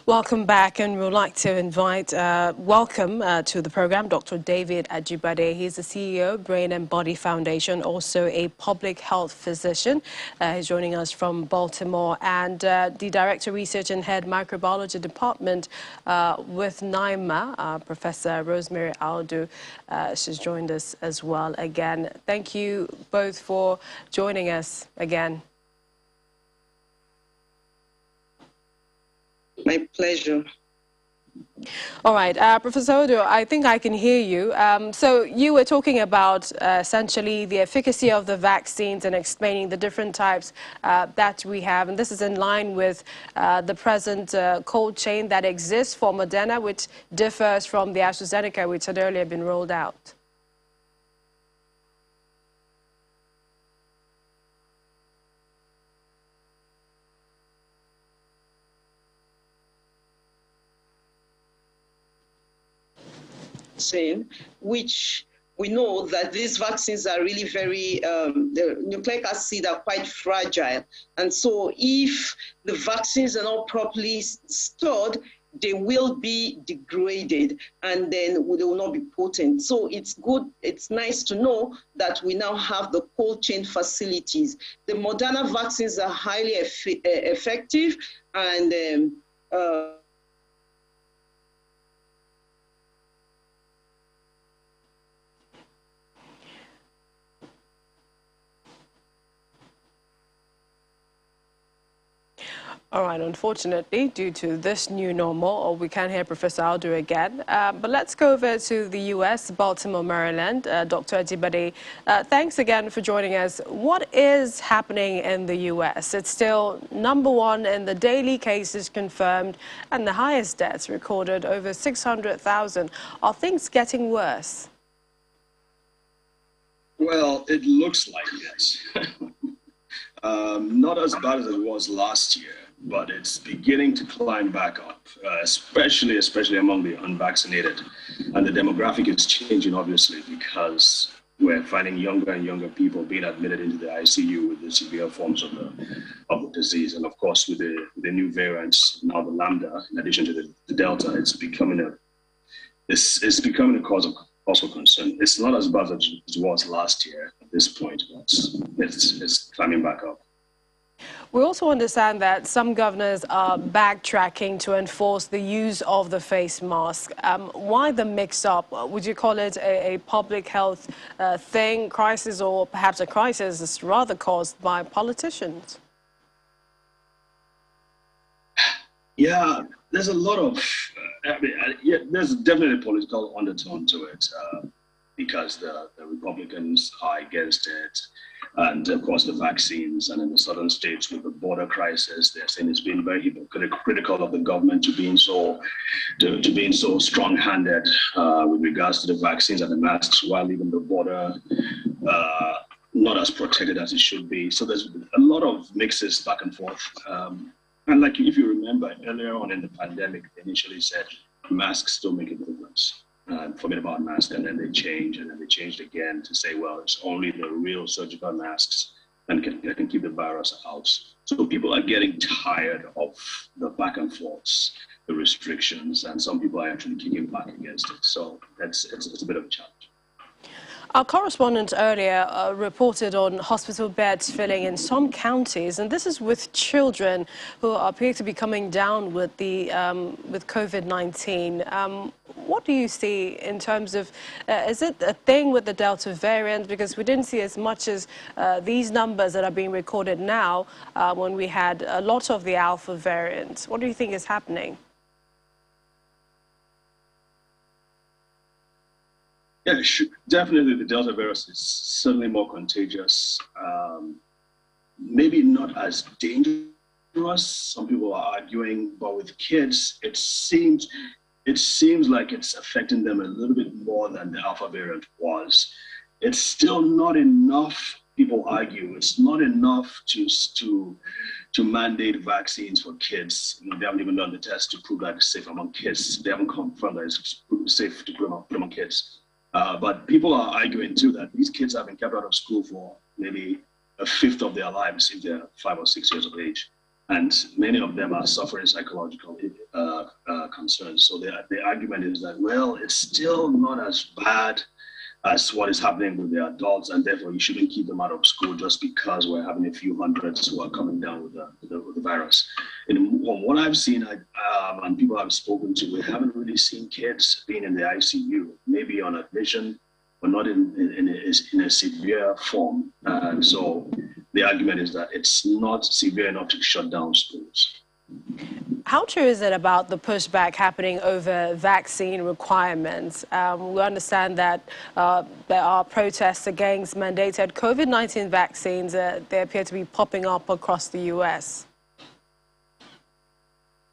Welcome back, and we would like to invite, welcome to the program, Dr. David Ajibade. He's the CEO, Brain and Body Foundation, also a public health physician. He's joining us from Baltimore, and the Director, Research and Head Microbiology Department with NIMA, Professor Rosemary Aldu. She's joined us as well again. Thank you both for joining us again. My pleasure. All right, Professor Odo, I think I can hear you. So you were talking about essentially the efficacy of the vaccines and explaining the different types that we have. And this is in line with the present cold chain that exists for Moderna, which differs from the AstraZeneca, which had earlier been rolled out. Which we know that these vaccines are really very, the nucleic acid are quite fragile. And so if the vaccines are not properly stored, they will be degraded and then they will not be potent. So it's good, it's nice to know that we now have the cold chain facilities. The Moderna vaccines are highly effective and All right, unfortunately, due to this new normal, we can't hear Professor Aldu again. But let's go over to the U.S., Baltimore, Maryland. Dr. Ajibade, thanks again for joining us. What is happening in the U.S.? It's still #1 in the daily cases confirmed and the highest deaths recorded, over 600,000. Are things getting worse? Well, it looks like it. Not as bad as it was last year, but it's beginning to climb back up, especially among the unvaccinated. And the demographic is changing, obviously, because we're finding younger and younger people being admitted into the ICU with the severe forms of the disease. And of course, with the new variants, now the Lambda, in addition to the Delta, it's becoming a cause of also concern. It's not as bad as it was last year at this point, but it's climbing back up. We also understand that some governors are backtracking to enforce the use of the face mask. Why the mix-up? Would you call it a public health crisis, or perhaps a crisis is rather caused by politicians? Yeah, there's a lot of, there's definitely a political undertone to it because the Republicans are against it. And of course, the vaccines, and in the southern states with the border crisis, they're saying it's been very hypocritical of the government to being so strong-handed with regards to the vaccines and the masks, while leaving the border not as protected as it should be. So there's a lot of mixes back and forth. And like if you remember earlier on in the pandemic, they initially said masks don't make a difference. Forget about masks, and then they changed, and then they changed again to say, well, it's only the real surgical masks that can keep the virus out. So people are getting tired of the back and forths, the restrictions, and some people are actually kicking back against it. So it's a bit of a challenge. Our correspondent earlier reported on hospital beds filling in some counties, and this is with children who appear to be coming down with with COVID-19. What do you see in terms of, is it a thing with the Delta variant? Because we didn't see as much as these numbers that are being recorded now when we had a lot of the Alpha variant. What do you think is happening? Yeah, definitely the Delta virus is certainly more contagious. Maybe not as dangerous, some people are arguing, but with kids, it seems like it's affecting them a little bit more than the Alpha variant was. It's still not enough, people argue, it's not enough to mandate vaccines for kids. They haven't even done the test to prove that it's safe among kids. They haven't confirmed that it's safe to put among kids. But people are arguing too that these kids have been kept out of school for maybe a fifth of their lives if they're 5 or 6 years of age. and many of them are suffering psychological concerns. So the argument is that, well, it's still not as bad as what is happening with the adults, and therefore you shouldn't keep them out of school just because we're having a few hundreds who are coming down with the virus. And from what I've seen, and people I've spoken to, we haven't really seen kids being in the ICU, maybe on admission, but not in a severe form. And so the argument is that it's not severe enough to shut down schools. How true is it about the pushback happening over vaccine requirements? We understand that there are protests against mandated COVID-19 vaccines. They appear to be popping up across the U.S.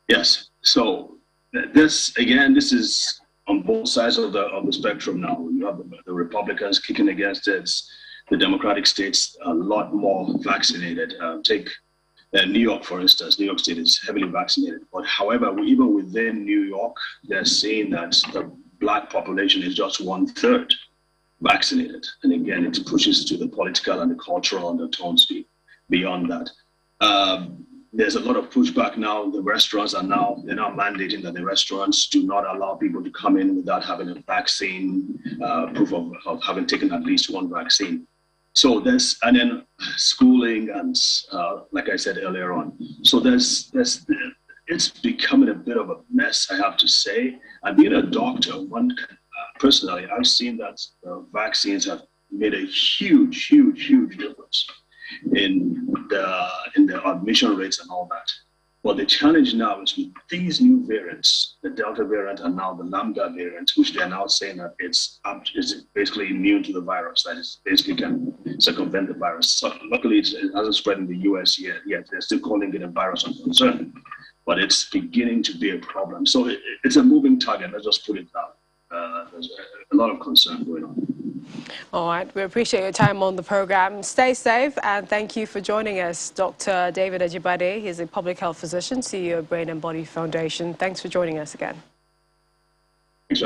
Yes. So this is on both sides of the spectrum now. You have the Republicans kicking against it, the Democratic states a lot more vaccinated. Take New York, for instance. New York State is heavily vaccinated. But however, even within New York, they're saying that the Black population is just 1/3 vaccinated. And again, it pushes to the political and the cultural undertones beyond that. There's a lot of pushback now. The restaurants they're now mandating that the restaurants do not allow people to come in without having a vaccine, proof of having taken at least one vaccine. So and then schooling and like I said earlier on. So it's becoming a bit of a mess, I have to say. And being a doctor, personally, I've seen that vaccines have made a huge difference in the admission rates and all that. But the challenge now is with these new variants, the Delta variant and now the Lambda variant, which they're now saying that it's basically immune to the virus, that it basically can circumvent the virus. So luckily, it hasn't spread in the US yet. They're still calling it a virus of concern, but it's beginning to be a problem. So it's a moving target, let's just put it down. There's a lot of concern going on. All right, we appreciate your time on the program. Stay safe, and thank you for joining us, Dr. David Ajibade. He's a public health physician, CEO of Brain and Body Foundation. Thanks for joining us again. Thanks,